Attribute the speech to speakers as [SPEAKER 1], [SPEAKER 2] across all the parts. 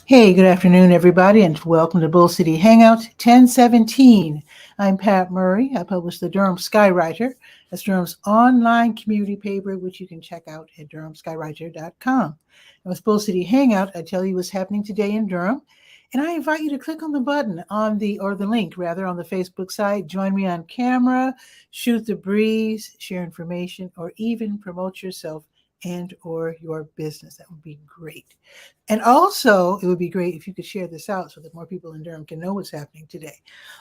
[SPEAKER 1] Hey, good afternoon, everybody, and welcome to Bull City Hangout 1017. I'm Pat Murray. I publish the Durham Skywriter. That's Durham's online community paper, which you can check out at durhamskywriter.com. And with Bull City Hangout, I tell you what's happening today in Durham, and I invite you to click on the button on the link rather on the Facebook site. Join me on camera, shoot the breeze, share information, or even promote yourself and or your business. That would be great. And also, it would be great if you could share this out so that more people in Durham can know what's happening today.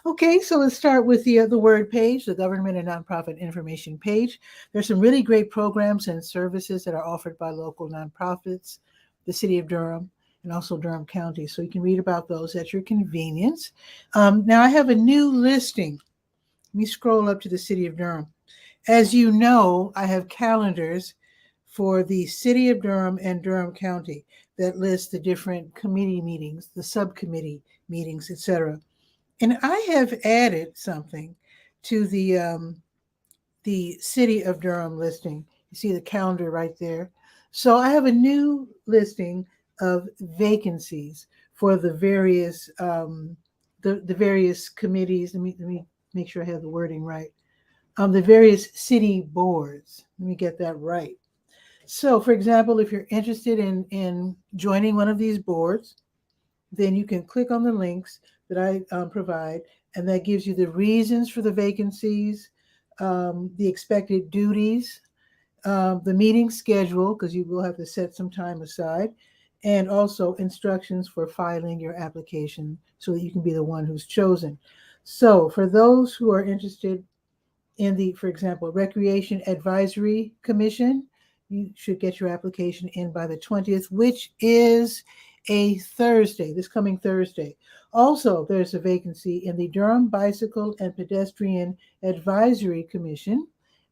[SPEAKER 1] Okay, so let's start with the word page, the government and nonprofit information page. There's some really great programs and services that are offered by local nonprofits, the city of Durham, and also Durham County. So you can read about those at your convenience. Now I have a new listing. Let me scroll up to the city of Durham. As you know, I have calendars for the city of Durham and Durham County that list the different committee meetings, the subcommittee meetings, etc. And I have added something to the city of Durham listing. You see the calendar right there. So I have a new listing of vacancies for the various the various committees. Let me make sure I have the wording right. The various city boards. Let me get that right. So, for example, if you're interested in joining one of these boards, then you can click on the links that I provide, and that gives you the reasons for the vacancies, the expected duties, the meeting schedule, because you will have to set some time aside, and also instructions for filing your application so that you can be the one who's chosen. So for those who are interested in the, for example, Recreation Advisory Commission, you should get your application in by the 20th, which is a Thursday, this coming Thursday. Also, there's a vacancy in the Durham Bicycle and Pedestrian Advisory Commission,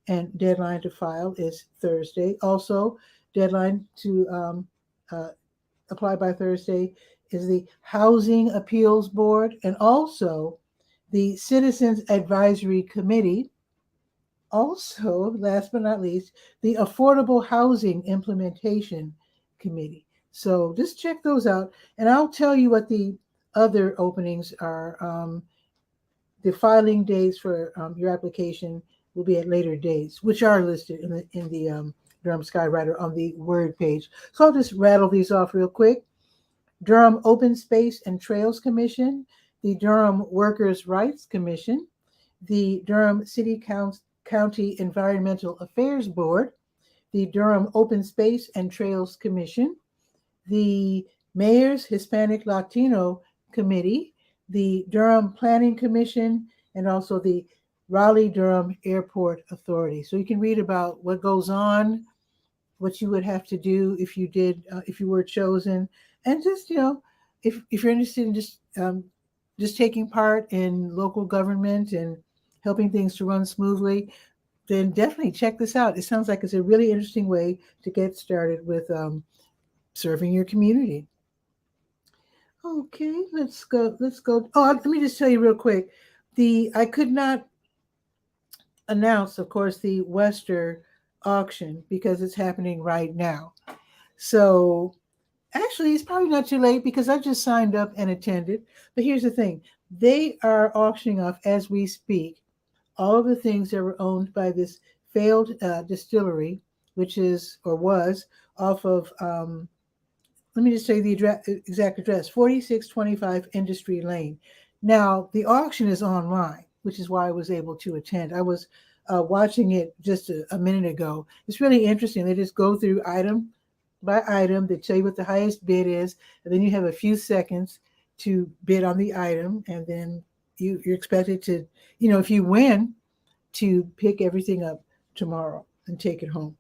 [SPEAKER 1] and deadline to file is Thursday. Also, deadline to apply by Thursday is the Housing Appeals Board, and also the Citizens Advisory Committee. Also, last but not least, the Affordable Housing Implementation Committee. So just check those out, and I'll tell you what the other openings are. The filing dates for your application will be at later dates, which are listed in the Durham Skywriter on the Word page. So I'll just rattle these off real quick. Durham Open Space and Trails Commission, the Durham Workers' Rights Commission, the Durham City County Environmental Affairs Board, the Durham Open Space and Trails Commission, the Mayor's Hispanic Latino Committee, the Durham Planning Commission, and also the Raleigh-Durham Airport Authority. So you can read about what goes on, what you would have to do if you did, if you were chosen, and just, you know, if you're interested in just taking part in local government and helping things to run smoothly, then definitely check this out. It sounds like it's a really interesting way to get started with serving your community. Okay, let's go. Oh, let me just tell you real quick. I could not announce, of course, the Wester auction because it's happening right now. So actually, it's probably not too late because I just signed up and attended. But here's the thing. They are auctioning off as we speak all of the things that were owned by this failed distillery, which is or was off of, let me just say the exact address, 4625 Industry Lane. Now, the auction is online, which is why I was able to attend. I was watching it just a minute ago. It's really interesting. They just go through item by item. They tell you what the highest bid is, and then you have a few seconds to bid on the item, and then you're expected to, you know, if you win, to pick everything up tomorrow and take it home.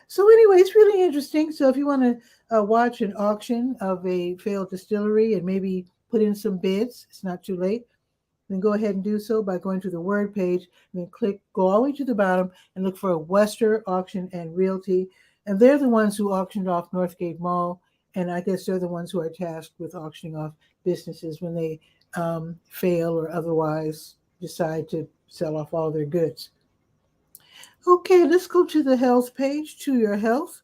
[SPEAKER 1] So anyway, it's really interesting. So if you want to watch an auction of a failed distillery and maybe put in some bids, it's not too late. then go ahead and do so by going to the Word page, and then go all the way to the bottom and look for Wester Auction and Realty. And they're the ones who auctioned off Northgate Mall. And I guess they're the ones who are tasked with auctioning off businesses when they fail or otherwise decide to sell off all their goods. Okay, let's go to the health page, to your health.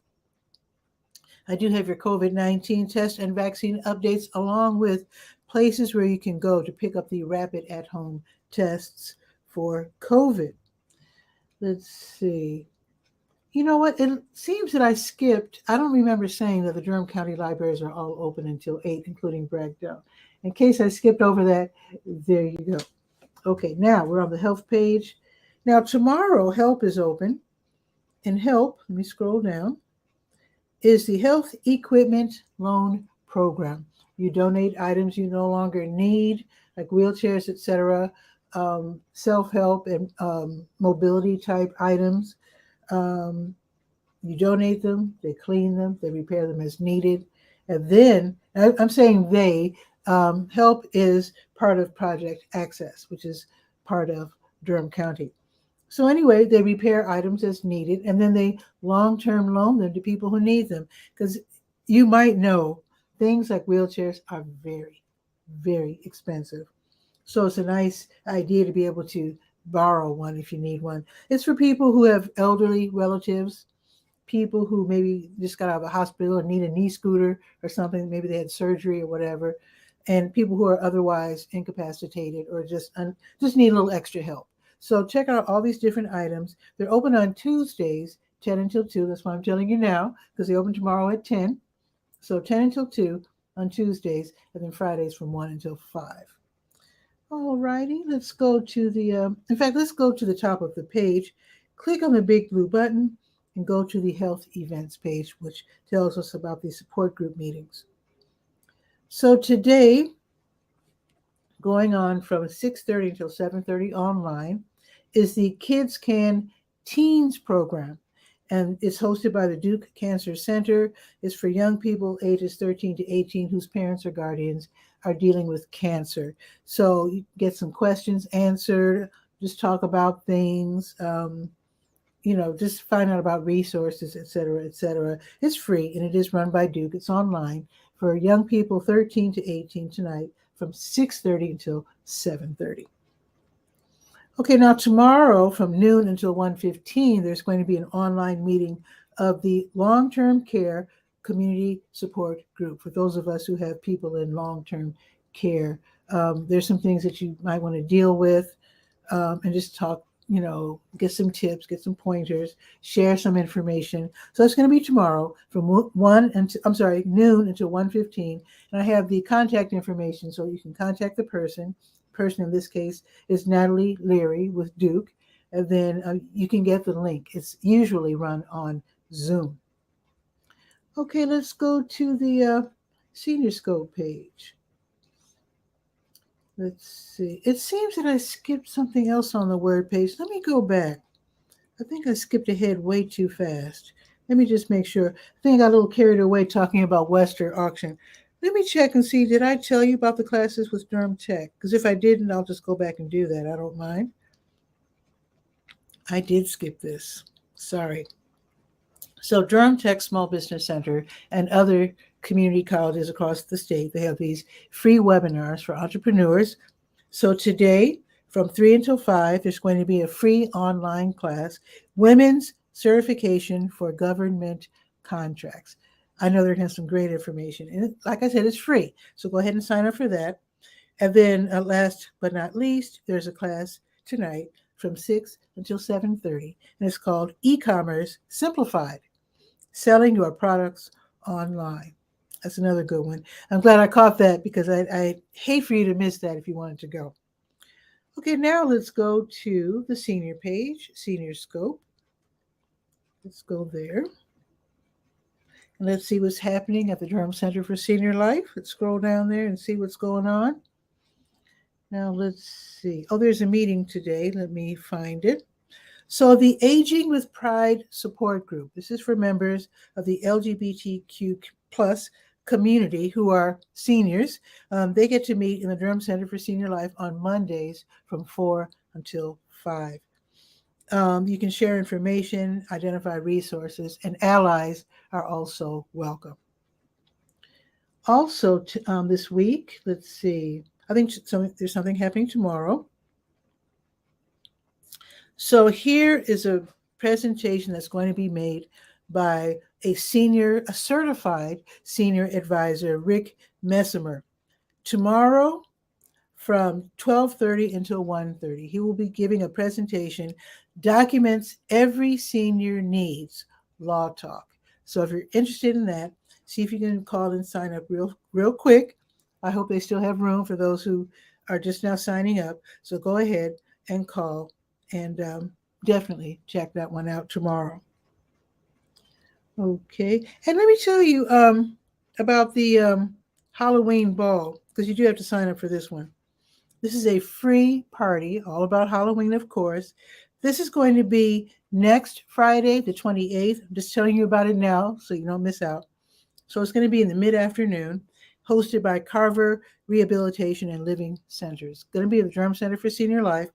[SPEAKER 1] I do have your COVID-19 test and vaccine updates, along with places where you can go to pick up the rapid at-home tests for COVID. Let's see. You know what? It seems that I skipped. I don't remember saying that the Durham County libraries are all open until 8, including Bragdale. In case I skipped over that, there you go. Okay, now we're on the health page. Now tomorrow, HELP is open. And HELP, let me scroll down, is the Health Equipment Loan Program. You donate items you no longer need, like wheelchairs, etc., self-help and mobility type items. You donate them, they clean them, they repair them as needed. And then, I'm saying HELP is part of Project Access, which is part of Durham County. So anyway, they repair items as needed, and then they long-term loan them to people who need them. Because you might know things like wheelchairs are very, very expensive. So it's a nice idea to be able to borrow one if you need one. It's for people who have elderly relatives, people who maybe just got out of the hospital and need a knee scooter or something. Maybe they had surgery or whatever, and people who are otherwise incapacitated or just need a little extra help. So check out all these different items. They're open on Tuesdays, 10 until 2. That's why I'm telling you now, because they open tomorrow at 10. So 10 until 2 on Tuesdays, and then Fridays from 1 until 5. All righty, let's go to let's go to the top of the page. Click on the big blue button and go to the health events page, which tells us about the support group meetings. So today, going on from 6:30 until 7:30 online, is the Kids Can Teens program. And it's hosted by the Duke Cancer Center. It's for young people ages 13 to 18 whose parents or guardians are dealing with cancer. So you get some questions answered, just talk about things, just find out about resources, et cetera, et cetera. It's free, and it is run by Duke. It's online for young people 13 to 18 tonight from 6:30 until 7:30. Okay, now tomorrow from noon until 1:15, there's going to be an online meeting of the long-term care community support group. For those of us who have people in long-term care, there's some things that you might want to deal with and just talk, get some tips, get some pointers, share some information. So it's going to be tomorrow from noon until 1:15. And I have the contact information so you can contact the person. Person in this case is Natalie Leary with Duke, and then you can get the link. It's usually run on Zoom. Okay, let's go to the SeniorScope page. Let's see. It seems that I skipped something else on the Word page. Let me go back. I think I skipped ahead way too fast. Let me just make sure. I think I got a little carried away talking about Wester Auction. Let me check and see, did I tell you about the classes with Durham Tech? Because if I didn't, I'll just go back and do that. I don't mind. I did skip this. Sorry. So Durham Tech Small Business Center and other community colleges across the state, they have these free webinars for entrepreneurs. So today, from 3 until 5, there's going to be a free online class, Women's Certification for Government Contracts. I know they're going to have some great information. And like I said, it's free. So go ahead and sign up for that. And then last but not least, there's a class tonight from 6 until 7:30. And it's called E-Commerce Simplified, Selling Your Products Online. That's another good one. I'm glad I caught that because I hate for you to miss that if you wanted to go. Okay, now let's go to the senior page, SeniorScope. Let's go there. And let's see what's happening at the Durham Center for Senior Life. Let's scroll down there and see what's going on. Now let's see. Oh, there's a meeting today. Let me find it. So the Aging with Pride Support Group. This is for members of the LGBTQ plus community who are seniors. They get to meet in the Durham Center for Senior Life on Mondays from 4 until 5. You can share information, identify resources, and allies are also welcome. Also, this week, let's see, I think there's something happening tomorrow. So here is a presentation that's going to be made by a certified senior advisor, Rick Messimer. Tomorrow from 12:30 until 1:30, he will be giving a presentation, Documents Every Senior Needs, Law Talk. So if you're interested in that, see if you can call and sign up real quick. I hope they still have room for those who are just now signing up. So go ahead and call and definitely check that one out tomorrow. Okay, and let me tell you about the Halloween ball, because you do have to sign up for this one. This is a free party, all about Halloween, of course. This is going to be next Friday, the 28th. I'm just telling you about it now so you don't miss out. So it's going to be in the mid-afternoon, hosted by Carver Rehabilitation and Living Centers. It's going to be at the Durham Center for Senior Life,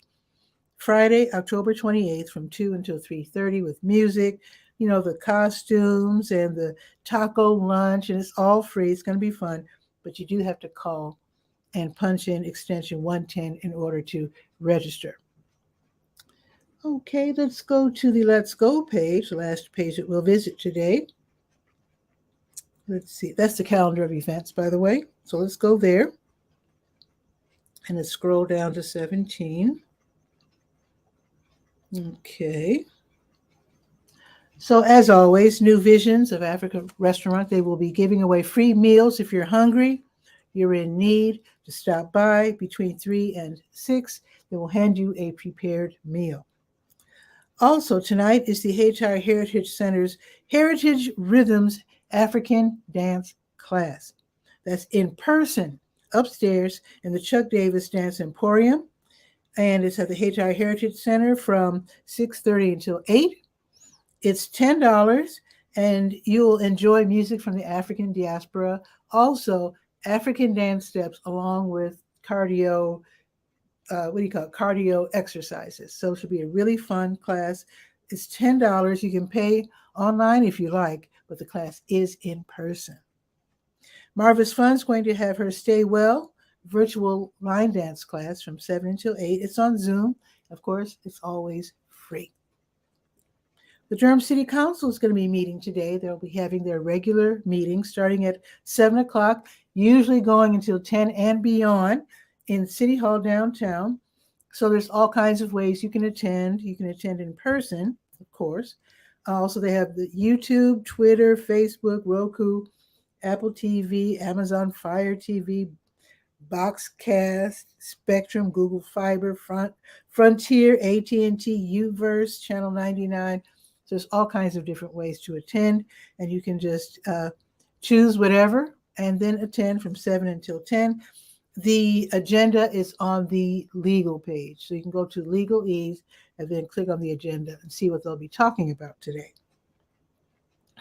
[SPEAKER 1] Friday, October 28th from 2 until 3:30 with music, the costumes and the taco lunch, and it's all free. It's going to be fun, but you do have to call and punch in extension 110 in order to register. Okay, let's go to the Let's Go page, the last page that we'll visit today. Let's see, that's the calendar of events, by the way. So let's go there. And let's scroll down to 17. Okay. So as always, New Visions of Africa Restaurant, they will be giving away free meals if you're hungry, you're in need, to stop by between 3 and 6. They will hand you a prepared meal. Also tonight is the Hla'i Heritage Center's Heritage Rhythms African Dance class. That's in person upstairs in the Chuck Davis Dance Emporium. And it's at the Hla'i Heritage Center from 6:30 until 8. It's $10, and you'll enjoy music from the African diaspora. Also, African dance steps along with cardio exercises. So it should be a really fun class. It's $10. You can pay online if you like, but the class is in person. Marva's Fun's going to have her Stay Well virtual line dance class from 7 until 8. It's on Zoom. Of course, it's always free. The Durham City Council is going to be meeting today. They'll be having their regular meeting starting at 7 o'clock, usually going until 10 and beyond in City Hall downtown. So there's all kinds of ways you can attend. You can attend in person, of course. Also, they have the YouTube, Twitter, Facebook, Roku, Apple TV, Amazon Fire TV, Boxcast, Spectrum, Google Fiber, Frontier, AT&T, Uverse, Channel 99. So there's all kinds of different ways to attend, and you can just choose whatever and then attend from 7 until 10. The agenda is on the legal page. So you can go to Legalese and then click on the agenda and see what they'll be talking about today.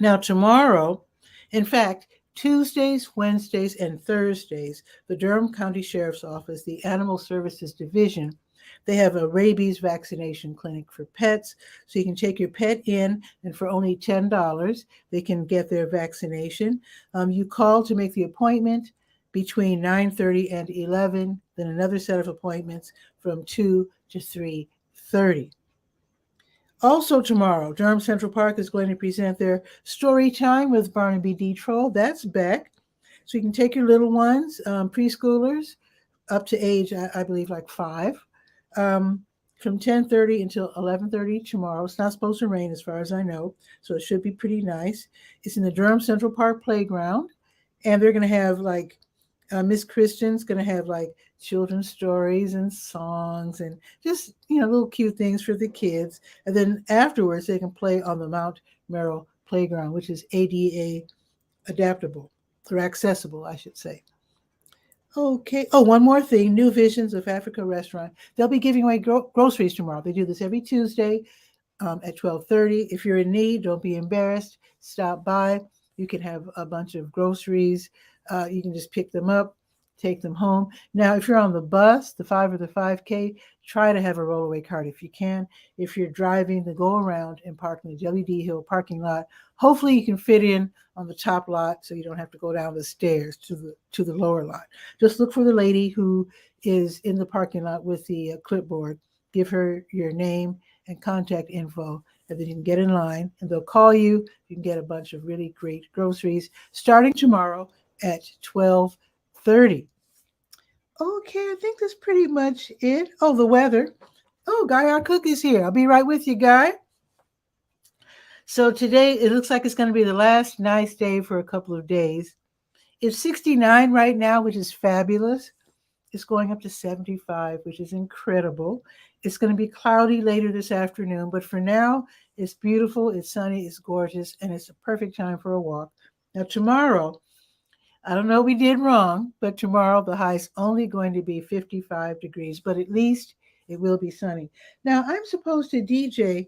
[SPEAKER 1] Now, tomorrow, in fact, Tuesdays, Wednesdays, and Thursdays, the Durham County Sheriff's Office, the Animal Services Division, they have a rabies vaccination clinic for pets. So you can take your pet in, and for only $10, they can get their vaccination. You call to make the appointment between 9:30 and 11, then another set of appointments from 2 to 3:30. Also tomorrow, Durham Central Park is going to present their story time with Barnaby D. Troll. That's back. So you can take your little ones, preschoolers, up to age, I believe, like 5, from 10:30 until 11:30 tomorrow. It's not supposed to rain as far as I know, so it should be pretty nice. It's in the Durham Central Park playground, and they're going to have Miss Christian's going to have children's stories and songs and just, little cute things for the kids. And then afterwards, they can play on the Mount Merrill playground, which is ADA adaptable or accessible, I should say. Okay. Oh, one more thing. New Visions of Africa Restaurant. They'll be giving away groceries tomorrow. They do this every Tuesday at 12:30. If you're in need, don't be embarrassed. Stop by. You can have a bunch of groceries. You can just pick them up, take them home. Now, if you're on the bus, the 5 or the 5K, try to have a rollaway cart if you can. If you're driving, then go around and park in the Jelly D Hill parking lot. Hopefully you can fit in on the top lot so you don't have to go down the stairs to the lower lot. Just look for the lady who is in the parking lot with the clipboard. Give her your name and contact info, and then you can get in line and they'll call you. You can get a bunch of really great groceries starting tomorrow at 12:30. Okay, I think that's pretty much it. Oh, the weather. Oh, Guy, our cook is here. I'll be right with you, Guy. So today it looks like it's going to be the last nice day for a couple of days. It's 69 right now, which is fabulous. It's going up to 75, which is incredible. It's going to be cloudy later this afternoon, but for now, it's beautiful, it's sunny, it's gorgeous, and it's a perfect time for a walk. Now, tomorrow, I don't know what we did wrong, but tomorrow the high is only going to be 55 degrees, but at least it will be sunny. Now, I'm supposed to DJ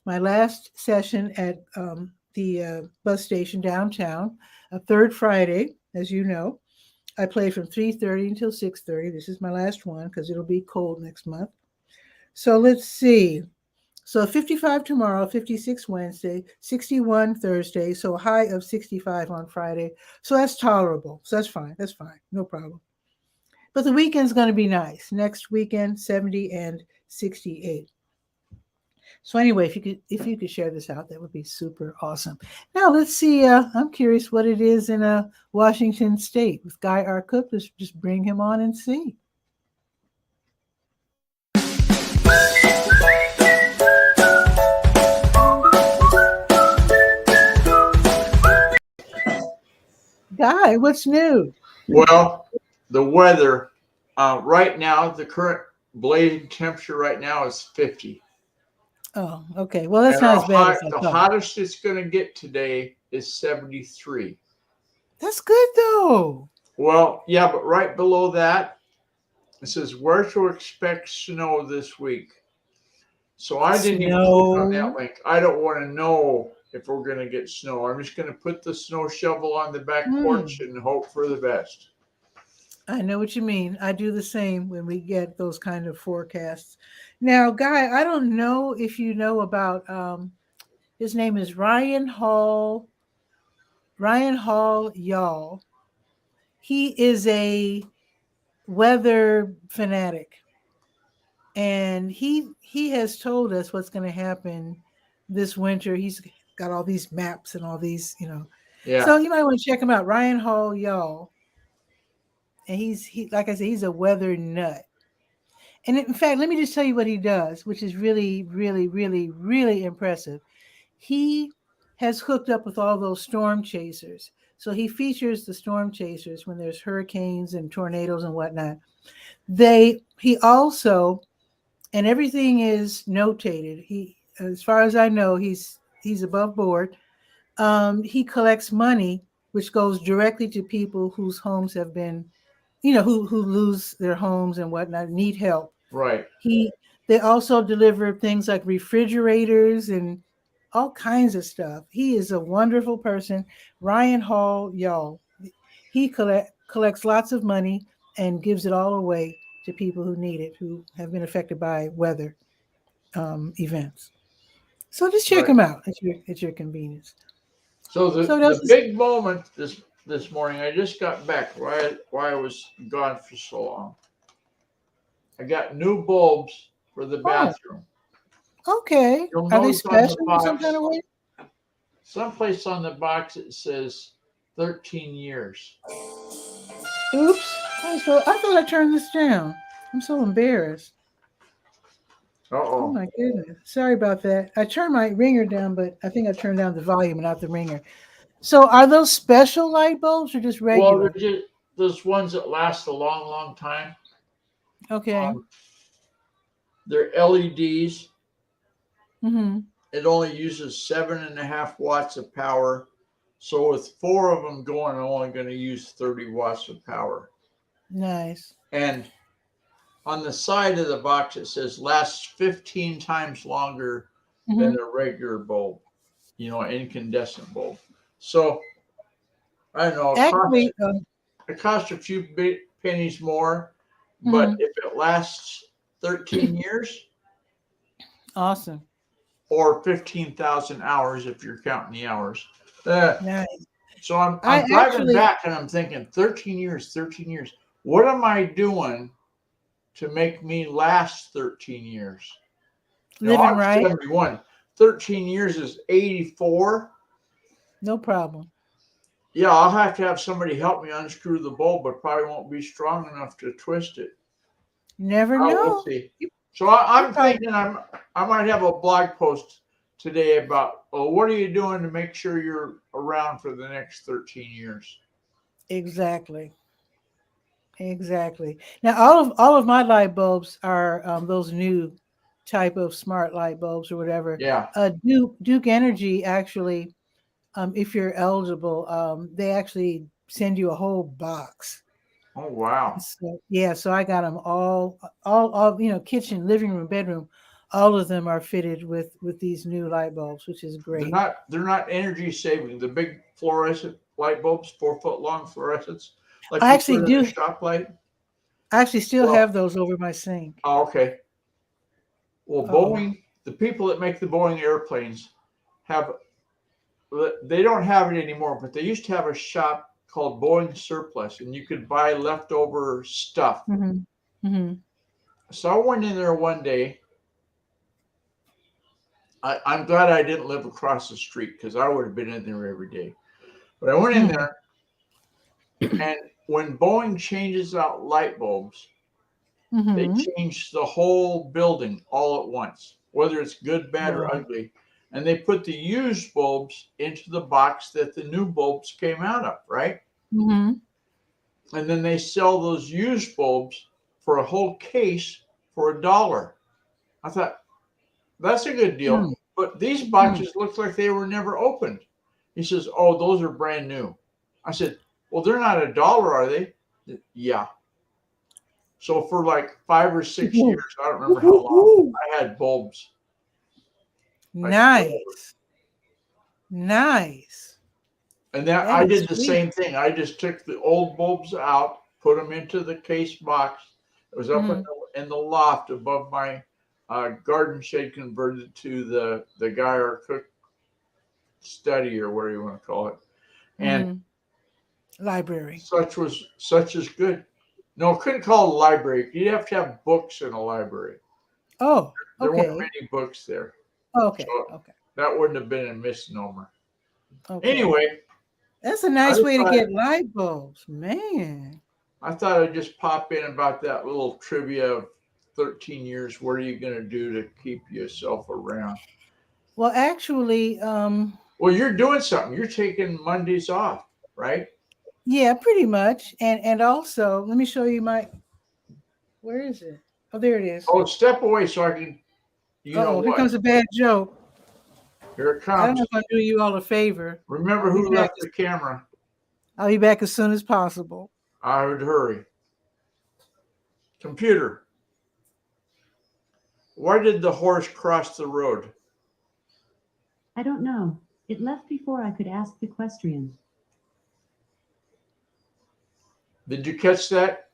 [SPEAKER 1] my last session at the bus station downtown, a third Friday, as you know. I play from 3:30 until 6:30. This is my last one because it'll be cold next month. So let's see. So 55 tomorrow, 56 Wednesday, 61 Thursday, so a high of 65 on Friday. So that's tolerable. So that's fine. That's fine. No problem. But the weekend's going to be nice. Next weekend, 70 and 68. So anyway, if you could share this out, that would be super awesome. Now let's see. I'm curious what it is in Washington State with Guy R. Cook. Let's just bring him on and see. Guy, what's new?
[SPEAKER 2] Well, the weather right now, the current blazing temperature right now is 50.
[SPEAKER 1] Oh, okay. Well, that's not as bad as I thought.
[SPEAKER 2] The hottest it's going to get today is 73.
[SPEAKER 1] That's good, though.
[SPEAKER 2] Well, yeah, but right below that, it says, where to expect snow this week. So I didn't even click on that link. I don't want to know if we're going to get snow. I'm just going to put the snow shovel on the back porch and hope for the best.
[SPEAKER 1] I know what you mean. I do the same when we get those kind of forecasts. Now, Guy, I don't know if you know about, his name is Ryan 𝗕𝗨𝗟𝗖𝗓. He is a weather fanatic. And he has told us what's going to happen this winter. He's got all these maps and all these,
[SPEAKER 2] Yeah.
[SPEAKER 1] So you might want to check him out, Ryan 𝗕𝗨𝗟𝗟. And he like I said, he's a weather nut. And in fact, let me just tell you what he does, which is really, really, really, really impressive. He has hooked up with all those storm chasers. So he features the storm chasers when there's hurricanes and tornadoes and whatnot. He also, and everything is notated. He, as far as I know, he's above board. He collects money, which goes directly to people whose homes have been, who lose their homes and whatnot, need help.
[SPEAKER 2] Right.
[SPEAKER 1] They also deliver things like refrigerators and all kinds of stuff. He is a wonderful person, Ryan 𝗕𝗨𝗟𝗟. He collects lots of money and gives it all away to people who need it, who have been affected by weather events. So just check him out at your convenience.
[SPEAKER 2] So the big moment this morning, I just got back why I was gone for so long. I got new bulbs for the bathroom.
[SPEAKER 1] Okay. Are they special in some kind of way?
[SPEAKER 2] Someplace on the box it says 13 years.
[SPEAKER 1] Oops. I thought I turned this down. I'm so embarrassed.
[SPEAKER 2] Uh-oh.
[SPEAKER 1] Oh my goodness. Sorry about that. I turned my ringer down, but I think I turned down the volume and not the ringer. So are those special light bulbs or just regular?
[SPEAKER 2] Well, they're just those ones that last a long, long time.
[SPEAKER 1] Okay.
[SPEAKER 2] They're LEDs.
[SPEAKER 1] Mm-hmm.
[SPEAKER 2] It only uses 7.5 watts of power. So with 4 of them going, I'm only going to use 30 watts of power.
[SPEAKER 1] Nice.
[SPEAKER 2] And on the side of the box, it says lasts 15 times longer than a regular bulb, incandescent bulb. So I don't know.
[SPEAKER 1] Actually,
[SPEAKER 2] It costs a few pennies more, but if it lasts 13 years,
[SPEAKER 1] awesome.
[SPEAKER 2] or 15,000 hours if you're counting the hours.
[SPEAKER 1] Nice.
[SPEAKER 2] So I'm
[SPEAKER 1] I
[SPEAKER 2] driving
[SPEAKER 1] actually,
[SPEAKER 2] back and I'm thinking 13 years, 13 years. What am I doing to make me last 13 years? Now,
[SPEAKER 1] living
[SPEAKER 2] I'm
[SPEAKER 1] right,
[SPEAKER 2] 71. 13 years is 84.
[SPEAKER 1] no problem.
[SPEAKER 2] Yeah, I'll have to have somebody help me unscrew the bulb, but probably won't be strong enough to twist it.
[SPEAKER 1] Never
[SPEAKER 2] We'll
[SPEAKER 1] know.
[SPEAKER 2] see. So I'm thinking I might have a blog post today about, what are you doing to make sure you're around for the next 13 years?
[SPEAKER 1] Exactly. Exactly. Now, all of my light bulbs are those new type of smart light bulbs or whatever.
[SPEAKER 2] Yeah.
[SPEAKER 1] Duke Energy actually, if you're eligible, they actually send you a whole box.
[SPEAKER 2] Oh, wow.
[SPEAKER 1] So, yeah, so I got them all, kitchen, living room, bedroom, all of them are fitted with these new light bulbs, which is great.
[SPEAKER 2] They're not energy saving. The big fluorescent light bulbs, 4-foot long fluorescents, like
[SPEAKER 1] I
[SPEAKER 2] you
[SPEAKER 1] actually
[SPEAKER 2] put in a
[SPEAKER 1] do.
[SPEAKER 2] shop light.
[SPEAKER 1] I actually still have those over my sink.
[SPEAKER 2] Oh, okay. Well,
[SPEAKER 1] Oh.
[SPEAKER 2] Boeing, the people that make the Boeing airplanes they don't have it anymore, but they used to have a shop called Boeing Surplus, and you could buy leftover stuff. So I went in there one day. I'm glad I didn't live across the street because I would have been in there every day. But I went in there, and when Boeing changes out light bulbs, they change the whole building all at once, whether it's good, bad, or ugly. And they put the used bulbs into the box that the new bulbs came out of, right? And then they sell those used bulbs for a whole case for $1. I thought, that's a good deal. But these boxes looked like they were never opened. He says, oh, those are brand new. I said, well, they're not $1, are they? Yeah. So for like 5 or 6 years, I don't remember how long, I had bulbs.
[SPEAKER 1] Nice. Nice.
[SPEAKER 2] And then I did the same thing. I just took the old bulbs out, put them into the case box. It was up in the loft above my garden shed, converted to the guy or cook study or whatever you want to call it. And
[SPEAKER 1] library.
[SPEAKER 2] Such is good. No, couldn't call it a library. You have to have books in a library.
[SPEAKER 1] Oh,
[SPEAKER 2] there weren't many books there.
[SPEAKER 1] Okay.
[SPEAKER 2] So
[SPEAKER 1] okay.
[SPEAKER 2] That wouldn't have been a misnomer.
[SPEAKER 1] Okay.
[SPEAKER 2] Anyway.
[SPEAKER 1] That's a nice way to get light bulbs, man.
[SPEAKER 2] I thought I'd just pop in about that little trivia of 13 years. What are you going to do to keep yourself around?
[SPEAKER 1] Well, actually,
[SPEAKER 2] well, you're doing something. You're taking Mondays off, right?
[SPEAKER 1] Yeah, pretty much. And also, let me show you where is it? Oh, there it is.
[SPEAKER 2] Oh, step away so I can,
[SPEAKER 1] here comes a bad joke.
[SPEAKER 2] Here it comes.
[SPEAKER 1] I don't know if I'm doing you all a favor.
[SPEAKER 2] Remember who left the camera.
[SPEAKER 1] I'll be back as soon as possible.
[SPEAKER 2] I would hurry. Computer. Why did the horse cross the road?
[SPEAKER 3] I don't know. It left before I could ask the equestrian.
[SPEAKER 2] Did you catch that?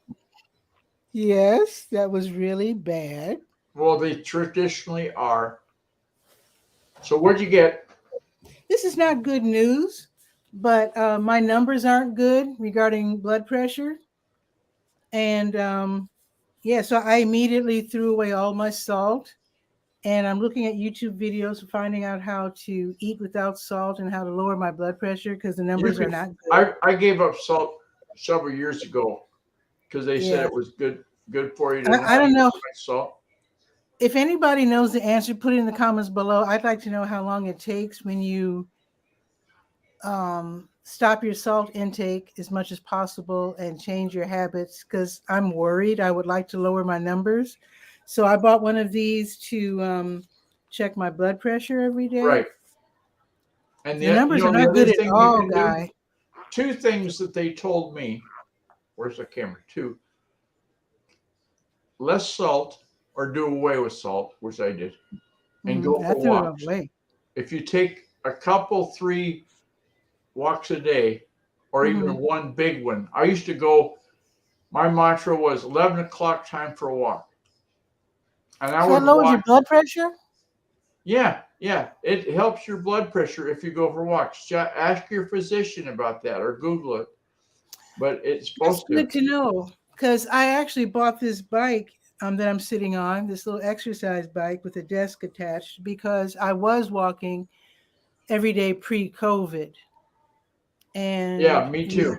[SPEAKER 1] Yes, that was really bad.
[SPEAKER 2] Well, they traditionally are. So what'd you get?
[SPEAKER 1] This is not good news, but my numbers aren't good regarding blood pressure. And so I immediately threw away all my salt. And I'm looking at YouTube videos finding out how to eat without salt and how to lower my blood pressure because the numbers are not good.
[SPEAKER 2] I gave up salt several years ago because they said it was good for you.
[SPEAKER 1] I don't know.
[SPEAKER 2] Salt.
[SPEAKER 1] If anybody knows the answer, put it in the comments below. I'd like to know how long it takes when you stop your salt intake as much as possible and change your habits, because I'm worried. I would like to lower my numbers. So I bought one of these to check my blood pressure every day.
[SPEAKER 2] Right. And
[SPEAKER 1] the numbers are not good at all, guy.
[SPEAKER 2] 2 things that they told me. Where's the camera? 2. Less salt or do away with salt, which I did. And go for walks. If you take a couple, 3 walks a day, or even
[SPEAKER 1] Mhm.
[SPEAKER 2] one big one. I used to go, my mantra was 11 o'clock time for a walk. And I
[SPEAKER 1] So that
[SPEAKER 2] would
[SPEAKER 1] lowers your
[SPEAKER 2] walk.
[SPEAKER 1] blood pressure?
[SPEAKER 2] Yeah, yeah. It helps your blood pressure if you go for walks. Ask your physician about that or Google it. But it's
[SPEAKER 1] That's
[SPEAKER 2] supposed to.
[SPEAKER 1] good to know, because I actually bought this bike that I'm sitting on, this little exercise bike with a desk attached, because I was walking every day pre-COVID.
[SPEAKER 2] Yeah,
[SPEAKER 1] And
[SPEAKER 2] me
[SPEAKER 1] yeah,
[SPEAKER 2] too.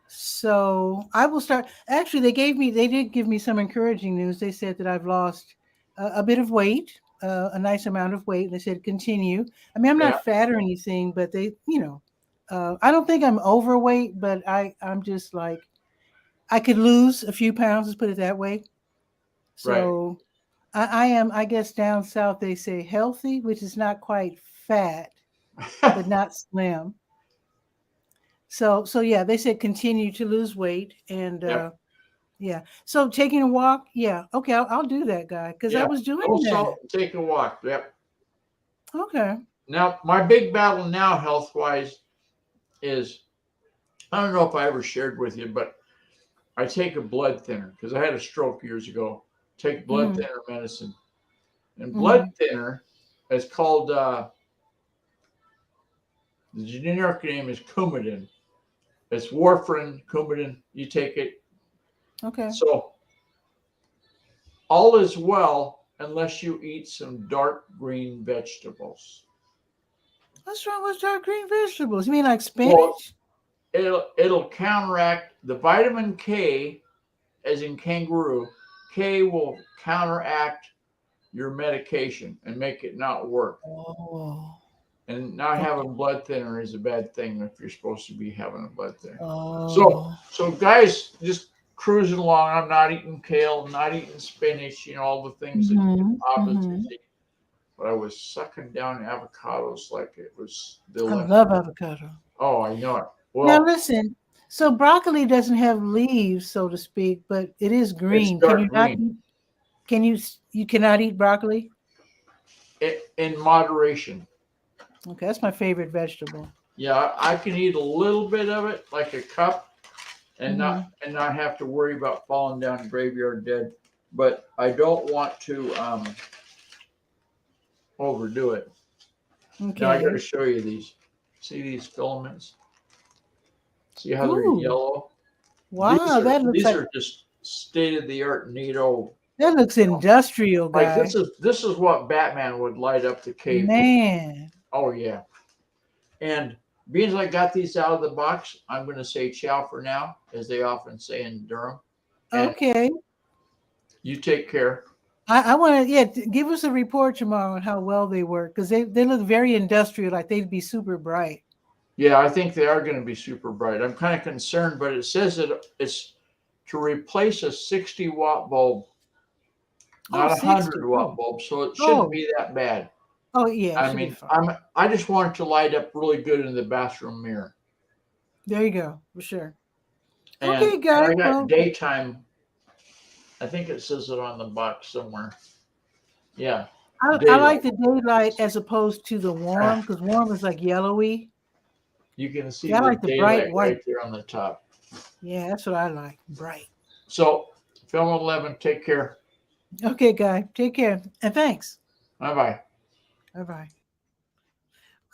[SPEAKER 1] so I will start. Actually, they did give me some encouraging news. They said that I've lost a bit of weight, a nice amount of weight. They said continue. I mean, I'm
[SPEAKER 2] Yeah,
[SPEAKER 1] not fat or anything, but I don't think I'm overweight, but I'm just like, I could lose a few pounds, let's put it that way.
[SPEAKER 2] right.
[SPEAKER 1] So I am, I guess down south they say healthy, which is not quite fat, but not slim. So yeah, they said continue to lose weight, and
[SPEAKER 2] Yep.
[SPEAKER 1] yeah. So taking a walk, yeah, okay, I'll do that, guy, because I
[SPEAKER 2] Yeah.
[SPEAKER 1] was doing
[SPEAKER 2] Go
[SPEAKER 1] that.
[SPEAKER 2] salt and take a walk. Yep.
[SPEAKER 1] Okay.
[SPEAKER 2] Now, my big battle now, health wise, is I don't know if I ever shared with you, but I take a blood thinner because I had a stroke years ago. Take blood
[SPEAKER 1] Mm-hmm.
[SPEAKER 2] thinner medicine. And blood
[SPEAKER 1] Mm-hmm.
[SPEAKER 2] thinner is called, the generic name is Coumadin. It's warfarin, Coumadin. You take it.
[SPEAKER 1] Okay.
[SPEAKER 2] So all is well unless you eat some dark green vegetables.
[SPEAKER 1] What's wrong with dark green vegetables? You mean like
[SPEAKER 2] Well,
[SPEAKER 1] spinach?
[SPEAKER 2] it'll counteract the vitamin K, as in kangaroo. K will counteract your medication and make it not work.
[SPEAKER 1] Oh.
[SPEAKER 2] And not
[SPEAKER 1] Okay.
[SPEAKER 2] having blood thinner is a bad thing if you're supposed to be having a blood thinner. So,
[SPEAKER 1] Oh.
[SPEAKER 2] so guys, just cruising along. I'm not eating kale, I'm not eating spinach. All the things that
[SPEAKER 1] Mm-hmm.
[SPEAKER 2] opposites
[SPEAKER 1] Mm-hmm.
[SPEAKER 2] eat. But I was sucking down avocados like it was the
[SPEAKER 1] I
[SPEAKER 2] Olympics.
[SPEAKER 1] love avocado.
[SPEAKER 2] Oh, I know it.
[SPEAKER 1] Now
[SPEAKER 2] Well,
[SPEAKER 1] listen, so broccoli doesn't have leaves, so to speak, but it is
[SPEAKER 2] it's
[SPEAKER 1] green. Can you
[SPEAKER 2] dark
[SPEAKER 1] not
[SPEAKER 2] green
[SPEAKER 1] eat? You cannot eat broccoli?
[SPEAKER 2] in moderation.
[SPEAKER 1] Okay, that's my favorite vegetable.
[SPEAKER 2] Yeah, I can eat a little bit of it, like a cup, and
[SPEAKER 1] Mm-hmm.
[SPEAKER 2] not have to worry about falling down graveyard dead. But I don't want to overdo it. Now I got to
[SPEAKER 1] Okay.
[SPEAKER 2] show you these. See these filaments? See how they're
[SPEAKER 1] Ooh,
[SPEAKER 2] yellow?
[SPEAKER 1] wow,
[SPEAKER 2] These are just state of the art neato.
[SPEAKER 1] that looks industrial,
[SPEAKER 2] Like
[SPEAKER 1] guy.
[SPEAKER 2] this is what Batman would light up the cave with.
[SPEAKER 1] Man.
[SPEAKER 2] Oh yeah. And being as I got these out of the box, I'm going to say ciao for now, as they often say in Durham. And
[SPEAKER 1] Okay.
[SPEAKER 2] you take care.
[SPEAKER 1] I want to, yeah, give us a report tomorrow on how well they work, because they look very industrial, like they'd be super bright.
[SPEAKER 2] Yeah, I think they are going to be super bright. I'm kind of concerned, but it says that it's to replace a 60-watt bulb,
[SPEAKER 1] Oh,
[SPEAKER 2] not a
[SPEAKER 1] 60.
[SPEAKER 2] 100-watt
[SPEAKER 1] Oh,
[SPEAKER 2] bulb, so it shouldn't
[SPEAKER 1] oh,
[SPEAKER 2] be that bad.
[SPEAKER 1] oh, yeah, it
[SPEAKER 2] I
[SPEAKER 1] should be
[SPEAKER 2] mean,
[SPEAKER 1] fine.
[SPEAKER 2] I just want it to light up really good in the bathroom mirror.
[SPEAKER 1] There you go, for sure.
[SPEAKER 2] And
[SPEAKER 1] Okay, guys.
[SPEAKER 2] I got
[SPEAKER 1] Well,
[SPEAKER 2] daytime. I think it says it on the box somewhere. Yeah,
[SPEAKER 1] I
[SPEAKER 2] daylight.
[SPEAKER 1] like the daylight as opposed to the warm, because warm is like yellowy.
[SPEAKER 2] You can
[SPEAKER 1] See,
[SPEAKER 2] see
[SPEAKER 1] I
[SPEAKER 2] the
[SPEAKER 1] like the bright
[SPEAKER 2] daylight
[SPEAKER 1] white.
[SPEAKER 2] right there on the top.
[SPEAKER 1] Yeah, that's what I like. Bright.
[SPEAKER 2] So, film 11, take care.
[SPEAKER 1] Okay, guy. Take care. And thanks.
[SPEAKER 2] Bye bye.
[SPEAKER 1] Bye bye.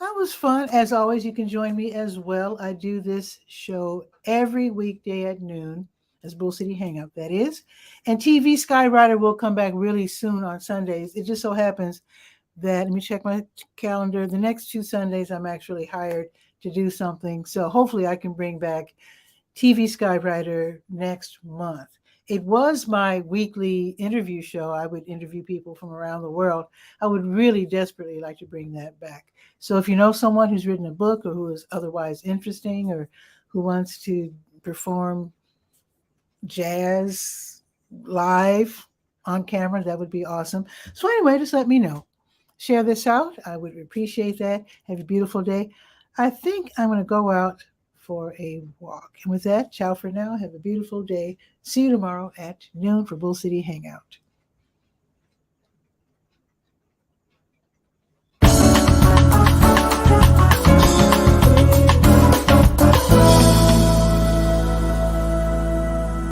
[SPEAKER 1] That was fun. As always, you can join me as well. I do this show every weekday at noon, as Bull City Hangout, that is. And TV Skywriter will come back really soon on Sundays. It just so happens that, let me check my calendar, the next 2 Sundays I'm actually hired to do something. So hopefully I can bring back TV Skywriter next month. It was my weekly interview show. I would interview people from around the world. I would really desperately like to bring that back. So if you know someone who's written a book or who is otherwise interesting or who wants to perform jazz live on camera, that would be awesome. So anyway, just let me know. Share this out. I would appreciate that. Have a beautiful day. I think I'm going to go out for a walk. And with that, ciao for now. Have a beautiful day. See you tomorrow at noon for Bull City Hangout.